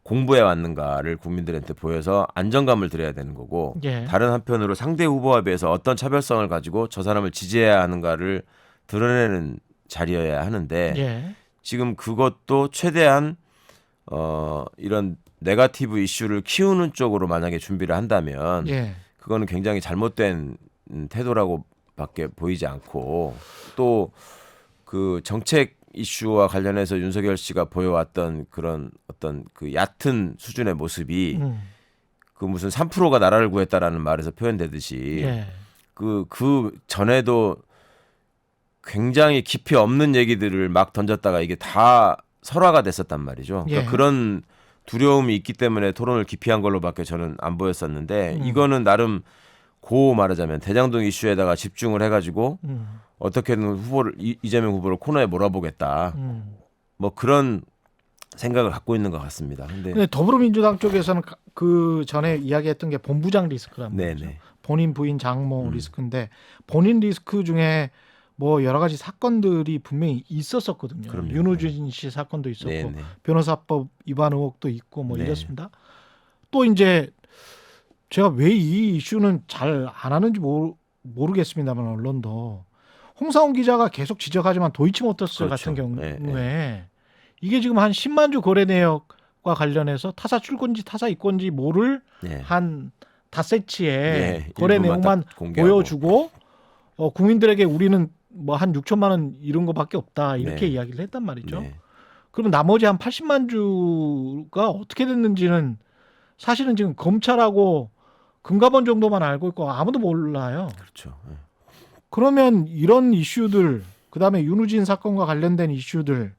공부해 왔는가를 국민들한테 보여서 안정감을 드려야 되는 거고 예. 다른 한편으로 상대 후보와 비해서 어떤 차별성을 가지고 저 사람을 지지해야 하는가를 드러내는 자리여야 하는데 예. 지금 그것도 최대한 이런 네거티브 이슈를 키우는 쪽으로 만약에 준비를 한다면 예. 그거는 굉장히 잘못된 태도라고밖에 보이지 않고 또 그 정책 이슈와 관련해서 윤석열 씨가 보여왔던 그런 어떤 그 얕은 수준의 모습이 그 무슨 3%가 나라를 구했다라는 말에서 표현되듯이 예. 그 전에도 굉장히 깊이 없는 얘기들을 막 던졌다가 이게 다 설화가 됐었단 말이죠. 그러니까 예. 그런 두려움이 있기 때문에 토론을 기피한 걸로밖에 저는 안 보였었는데 이거는 나름 고 말하자면 대장동 이슈에다가 집중을 해가지고 어떻게든 이재명 후보를 코너에 몰아보겠다. 뭐 그런 생각을 갖고 있는 것 같습니다. 근데 더불어민주당 쪽에서는 그 전에 이야기했던 게 본부장 리스크란 말이죠. 네네. 본인 부인 장모 리스크인데 본인 리스크 중에 뭐 여러 가지 사건들이 분명히 있었었거든요. 그럼요. 윤호준 씨 사건도 있었고 네네. 변호사법 위반 의혹도 있고 뭐 네. 이렇습니다. 또 이제 제가 왜 이 이슈는 잘 안 하는지 모르겠습니다만 언론도 홍사훈 기자가 계속 지적하지만 도이치모터스 그렇죠. 같은 경우에 네. 이게 지금 한 10만 주 거래 내역과 관련해서 타사 출고인지 타사 입고인지 모를 네. 한 닷새치의 네, 거래 일부만 내용만 딱 공개하고. 보여주고 국민들에게 우리는 뭐 한 6천만 원 이런 거밖에 없다 이렇게 네. 이야기를 했단 말이죠. 네. 그럼 나머지 한 80만 주가 어떻게 됐는지는 사실은 지금 검찰하고 금감원 정도만 알고 있고 아무도 몰라요. 그렇죠. 네. 그러면 이런 이슈들 그다음에 윤우진 사건과 관련된 이슈들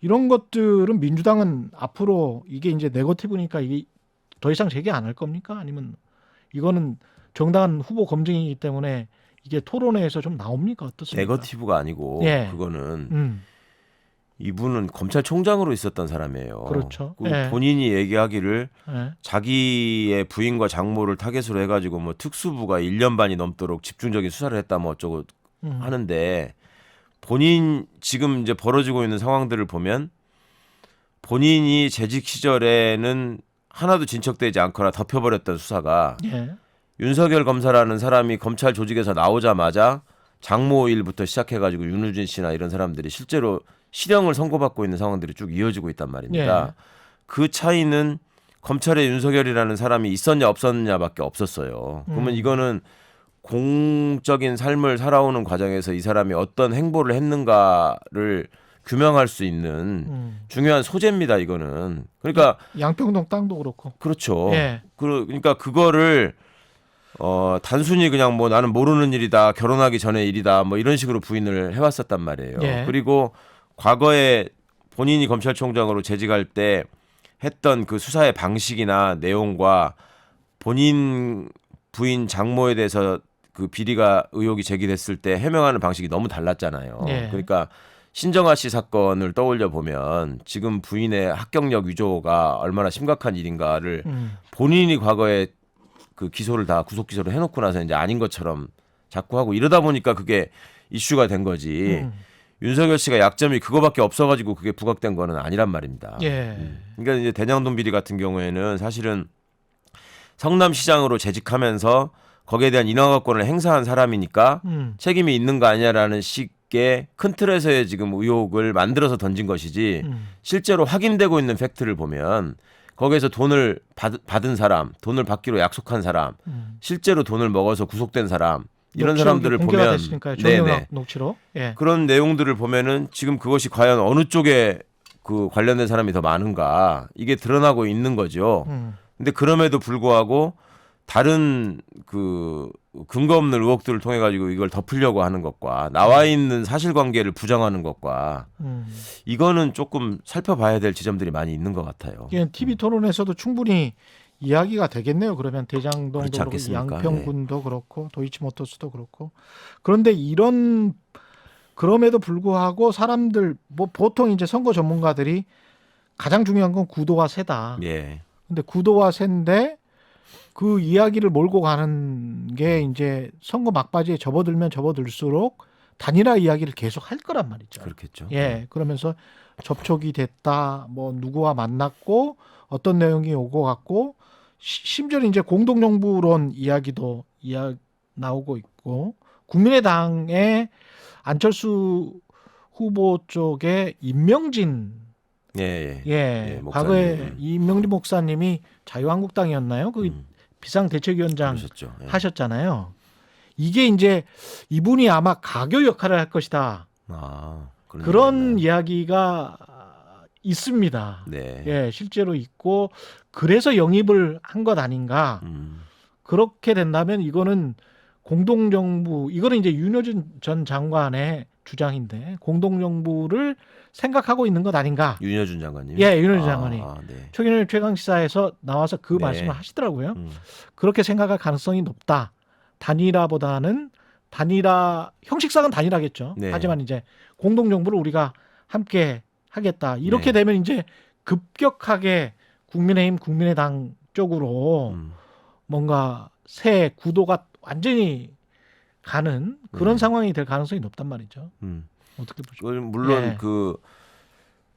이런 것들은 민주당은 앞으로 이게 이제 네거티브니까 이게 더 이상 제기 안 할 겁니까? 아니면 이거는 정당한 후보 검증이기 때문에 이게 토론회에서 좀 나옵니까? 어떻습니까? 네거티브가 아니고 예. 그거는 이분은 검찰총장으로 있었던 사람이에요. 그렇죠. 그 예. 본인이 얘기하기를 예. 자기의 부인과 장모를 타겟으로 해가지고 뭐 특수부가 1년 반이 넘도록 집중적인 수사를 했다 뭐 어쩌고 하는데 본인 지금 이제 벌어지고 있는 상황들을 보면 본인이 재직 시절에는 하나도 진척되지 않거나 덮여버렸던 수사가 예. 윤석열 검사라는 사람이 검찰 조직에서 나오자마자 장모 일부터 시작해가지고 윤우진 씨나 이런 사람들이 실제로 실형을 선고받고 있는 상황들이 쭉 이어지고 있단 말입니다. 예. 그 차이는 검찰에 윤석열이라는 사람이 있었냐 없었냐밖에 없었어요. 그러면 이거는 공적인 삶을 살아오는 과정에서 이 사람이 어떤 행보를 했는가를 규명할 수 있는 중요한 소재입니다. 이거는. 그러니까 양평동 땅도 그렇고. 그렇죠. 예. 그러니까 그거를 단순히 그냥 뭐 나는 모르는 일이다, 결혼하기 전의 일이다, 뭐 이런 식으로 부인을 해왔었단 말이에요. 예. 그리고 과거에 본인이 검찰총장으로 재직할 때 했던 그 수사의 방식이나 내용과 본인 부인 장모에 대해서 그 비리가 의혹이 제기됐을 때 해명하는 방식이 너무 달랐잖아요. 예. 그러니까 신정아 씨 사건을 떠올려 보면 지금 부인의 합격력 위조가 얼마나 심각한 일인가를 본인이 과거에 그 기소를 다 구속 기소를 해놓고 나서 이제 아닌 것처럼 자꾸 하고 이러다 보니까 그게 이슈가 된 거지. 윤석열 씨가 약점이 그거밖에 없어가지고 그게 부각된 거는 아니란 말입니다. 예. 그러니까 이제 대장동 비리 같은 경우에는 사실은 성남시장으로 재직하면서 거기에 대한 인허가권을 행사한 사람이니까 책임이 있는 거 아니냐라는 식의 큰 틀에서의 지금 의혹을 만들어서 던진 것이지 실제로 확인되고 있는 팩트를 보면 거기에서 돈을 받은 사람, 돈을 받기로 약속한 사람, 실제로 돈을 먹어서 구속된 사람 이런 사람들을 보면 네네. 녹취록. 예. 그런 내용들을 보면은 지금 그것이 과연 어느 쪽에 그 관련된 사람이 더 많은가 이게 드러나고 있는 거죠. 근데 그럼에도 불구하고 다른 그 근거 없는 의혹들을 통해 가지고 이걸 덮으려고 하는 것과 나와 있는 사실관계를 부정하는 것과 이거는 조금 살펴봐야 될 지점들이 많이 있는 것 같아요. TV 토론에서도 충분히 이야기가 되겠네요. 그러면 대장동도 그렇고 않겠습니까? 양평군도 네. 그렇고 도이치모터스도 그렇고. 그런데 그럼에도 불구하고 사람들 뭐 보통 이제 선거 전문가들이 가장 중요한 건 구도와 세다. 예. 근데 구도와 세인데 그 이야기를 몰고 가는 게 이제 선거 막바지에 접어들면 접어들수록 단일화 이야기를 계속 할 거란 말이죠. 그렇겠죠. 예. 그러면서 접촉이 됐다. 뭐 누구와 만났고 어떤 내용이 오고 갔고 심지어는 이제 공동정부론 이야기도 나오고 있고 국민의당의 안철수 후보 쪽에 임명진 과거에 임명진 목사님이 자유한국당이었나요? 그 비상대책위원장 그러셨죠. 예. 하셨잖아요. 이게 이제 이분이 아마 가교 역할을 할 것이다. 그런 이야기가 있습니다. 네. 예, 실제로 있고 그래서 영입을 한 것 아닌가. 그렇게 된다면 이거는 공동정부, 이거는 이제 윤여준 전 장관의 주장인데 공동정부를 생각하고 있는 것 아닌가. 윤여준 장관님. 예, 윤여준 장관이. 네. 최경영 최강시사에서 나와서 그 말씀을 하시더라고요. 그렇게 생각할 가능성이 높다. 단일화보다는 형식상은 단일화겠죠. 네. 하지만 이제 공동정부를 우리가 함께 하겠다. 이렇게 네. 되면 이제 급격하게 국민의힘, 국민의당 쪽으로 뭔가 새 구도가 완전히 가는 그런 상황이 될 가능성이 높단 말이죠. 어떻게 보십니까? 물론 예. 그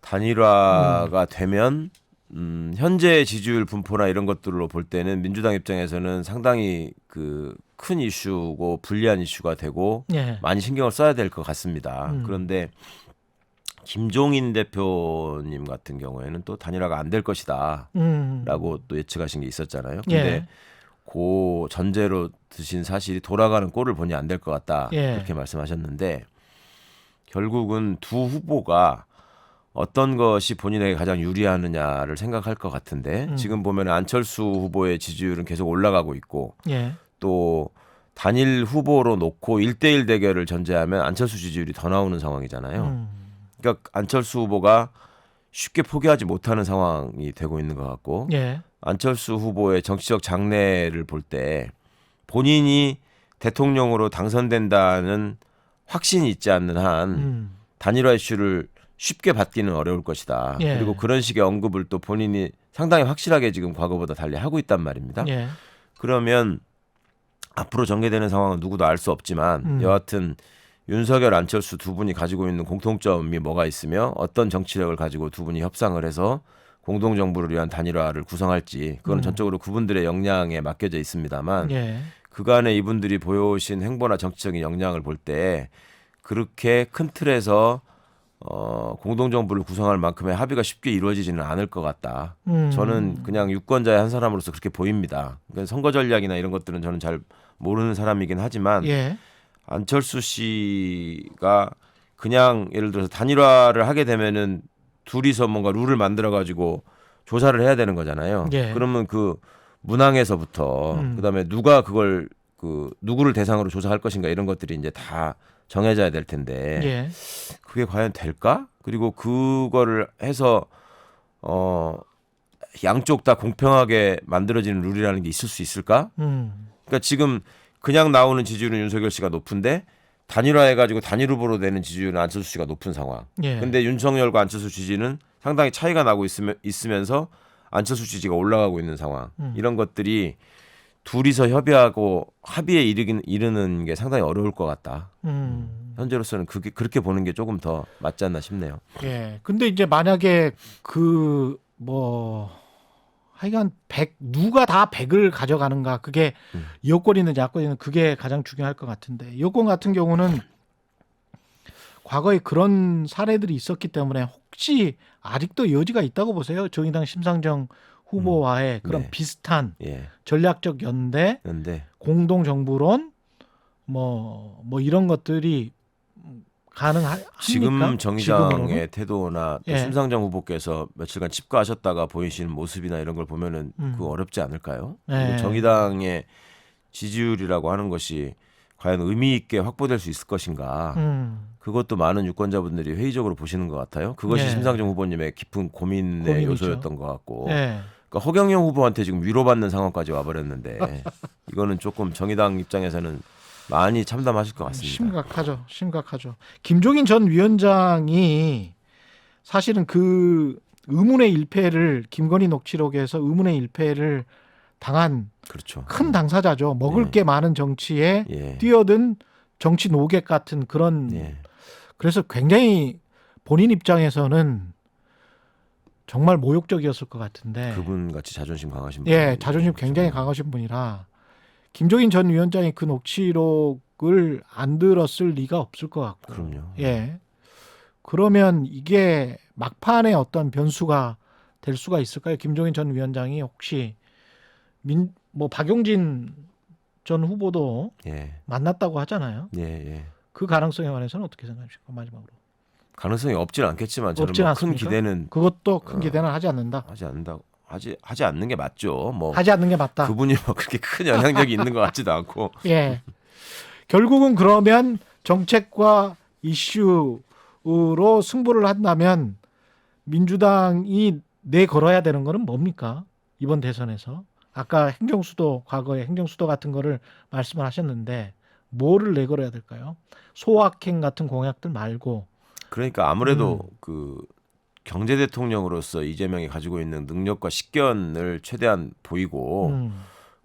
단일화가 되면 현재 지지율 분포나 이런 것들로 볼 때는 민주당 입장에서는 상당히 그 큰 이슈고 불리한 이슈가 되고 예. 많이 신경을 써야 될 것 같습니다. 그런데 김종인 대표님 같은 경우에는 또 단일화가 안 될 것이다라고 또 예측하신 게 있었잖아요. 근데 예. 그 전제로 드신 사실이 돌아가는 꼴을 보니 안 될 것 같다 예. 그렇게 말씀하셨는데 결국은 두 후보가 어떤 것이 본인에게 가장 유리하느냐를 생각할 것 같은데 지금 보면 안철수 후보의 지지율은 계속 올라가고 있고 예. 또 단일 후보로 놓고 1대1 대결을 전제하면 안철수 지지율이 더 나오는 상황이잖아요. 그러니까 안철수 후보가 쉽게 포기하지 못하는 상황이 되고 있는 것 같고 예. 안철수 후보의 정치적 장래를 볼 때 본인이 대통령으로 당선된다는 확신이 있지 않는 한 단일화 이슈를 쉽게 받기는 어려울 것이다. 예. 그리고 그런 식의 언급을 또 본인이 상당히 확실하게 지금 과거보다 달리 하고 있단 말입니다. 예. 그러면 앞으로 전개되는 상황은 누구도 알 수 없지만 여하튼 윤석열, 안철수 두 분이 가지고 있는 공통점이 뭐가 있으며 어떤 정치력을 가지고 두 분이 협상을 해서 공동정부를 위한 단일화를 구성할지 그건 전적으로 그분들의 역량에 맡겨져 있습니다만 예. 그간에 이분들이 보여오신 행보나 정치적인 역량을 볼 때 그렇게 큰 틀에서 공동정부를 구성할 만큼의 합의가 쉽게 이루어지지는 않을 것 같다. 저는 그냥 유권자의 한 사람으로서 그렇게 보입니다. 그러니까 선거 전략이나 이런 것들은 저는 잘 모르는 사람이긴 하지만 예. 안철수 씨가 그냥 예를 들어서 단일화를 하게 되면은 둘이서 뭔가 룰을 만들어 가지고 조사를 해야 되는 거잖아요. 예. 그러면 그 문항에서부터 그다음에 누가 그걸 그 누구를 대상으로 조사할 것인가 이런 것들이 이제 다 정해져야 될 텐데 예. 그게 과연 될까? 그리고 그거를 해서 양쪽 다 공평하게 만들어지는 룰이라는 게 있을 수 있을까? 그러니까 지금 그냥 나오는 지지율은 윤석열 씨가 높은데 단일화해가지고 단일 후보로 되는 지지율은 안철수 씨가 높은 상황. 예. 근데 윤석열과 안철수 지지는 상당히 차이가 나고 있으면서 안철수 지지가 올라가고 있는 상황. 이런 것들이 둘이서 협의하고 합의에 이르는 게 상당히 어려울 것 같다. 현재로서는 그렇게 보는 게 조금 더 맞지 않나 싶네요. 예. 근데 이제 만약에 하여간 누가 다 100을 가져가는가 그게 여권이든 야권이든 그게 가장 중요할 것 같은데 여권 같은 경우는 과거에 그런 사례들이 있었기 때문에 혹시 아직도 여지가 있다고 보세요? 정의당 심상정 후보와의 그런 네. 비슷한 예. 전략적 연대, 그런데 공동정부론 뭐 이런 것들이 가능합니까? 지금 정의당의 지금으로는? 태도나 또 예. 심상정 후보께서 며칠간 집가하셨다가 보이시는 모습이나 이런 걸 보면은 그거 어렵지 않을까요? 예. 그리고 정의당의 지지율이라고 하는 것이 과연 의미 있게 확보될 수 있을 것인가? 그것도 많은 유권자분들이 회의적으로 보시는 것 같아요. 그것이 예. 심상정 후보님의 깊은 고민의 고민이죠. 요소였던 것 같고, 예. 그러니까 허경영 후보한테 지금 위로받는 상황까지 와버렸는데 이거는 조금 정의당 입장에서는 많이 참담하실 것 같습니다. 심각하죠. 김종인 전 위원장이 사실은 그 의문의 일패를 김건희 녹취록에서 의문의 일패를 당한 그렇죠. 큰 당사자죠. 먹을 예. 게 많은 정치에 예. 뛰어든 정치 노객 같은 그런 예. 그래서 굉장히 본인 입장에서는 정말 모욕적이었을 것 같은데. 그분 같이 자존심 강하신 분. 예, 자존심 굉장히 강하신 분이라 김종인 전 위원장이 그 녹취록을 안 들었을 리가 없을 것 같고. 그럼요. 예. 그러면 이게 막판에 어떤 변수가 될 수가 있을까요? 김종인 전 위원장이 혹시 박용진 전 후보도 예. 만났다고 하잖아요. 예. 예. 그 가능성에 관해서는 어떻게 생각하십니까? 마지막으로. 가능성이 없진 않겠지만 저는 없진 뭐큰 않습니까? 기대는 그것도 큰 기대는 하지 않는다. 하지 않는 게 맞죠. 뭐 하지 않는 게 맞다. 그분이 뭐 그렇게 큰 영향력이 있는 것 같지도 않고. 예. 결국은 그러면 정책과 이슈로 승부를 한다면 민주당이 내걸어야 되는 거는 뭡니까? 이번 대선에서. 아까 과거에 행정수도 같은 거를 말씀을 하셨는데 뭐를 내걸어야 될까요? 소확행 같은 공약들 말고. 그러니까 아무래도 그 경제 대통령으로서 이재명이 가지고 있는 능력과 식견을 최대한 보이고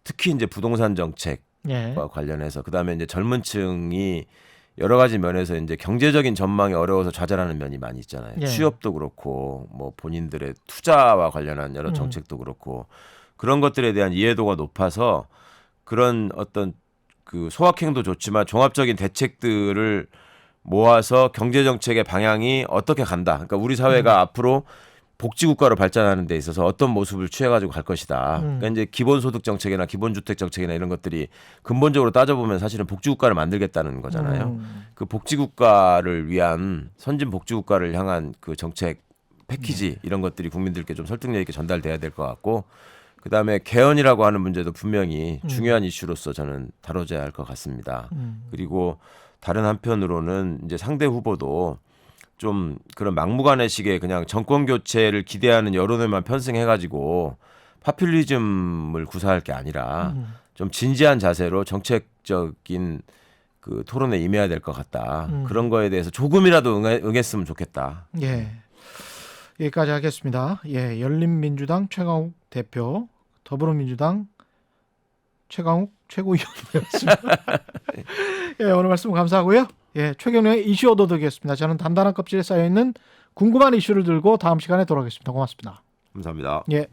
특히 이제 부동산 정책과 예. 관련해서 그다음에 이제 젊은층이 여러 가지 면에서 이제 경제적인 전망이 어려워서 좌절하는 면이 많이 있잖아요. 예. 취업도 그렇고 뭐 본인들의 투자와 관련한 여러 정책도 그렇고 그런 것들에 대한 이해도가 높아서 그런 어떤 그 소확행도 좋지만 종합적인 대책들을 모아서 경제 정책의 방향이 어떻게 간다. 그러니까 우리 사회가 앞으로 복지국가로 발전하는 데 있어서 어떤 모습을 취해가지고 갈 것이다. 그러니까 이제 기본소득 정책이나 기본주택 정책이나 이런 것들이 근본적으로 따져보면 사실은 복지국가를 만들겠다는 거잖아요. 그 복지국가를 위한 선진 복지국가를 향한 그 정책 패키지 이런 것들이 국민들께 좀 설득력 있게 전달돼야 될 것 같고 그다음에 개헌이라고 하는 문제도 분명히 중요한 이슈로서 저는 다뤄져야 할 것 같습니다. 그리고 다른 한편으로는 이제 상대 후보도 좀 그런 막무가내식의 그냥 정권 교체를 기대하는 여론에만 편승해가지고 파퓰리즘을 구사할 게 아니라 좀 진지한 자세로 정책적인 그 토론에 임해야 될 것 같다. 그런 거에 대해서 조금이라도 응했으면 좋겠다. 예. 여기까지 하겠습니다. 예, 열린민주당 최강욱 대표, 더불어민주당 최강욱 최고위원이었습니다. 예, 오늘 말씀 감사하고요. 예, 최경영의 이슈 오도독이었습니다. 저는 단단한 껍질에 쌓여있는 궁금한 이슈를 들고 다음 시간에 돌아오겠습니다. 고맙습니다. 감사합니다. 예.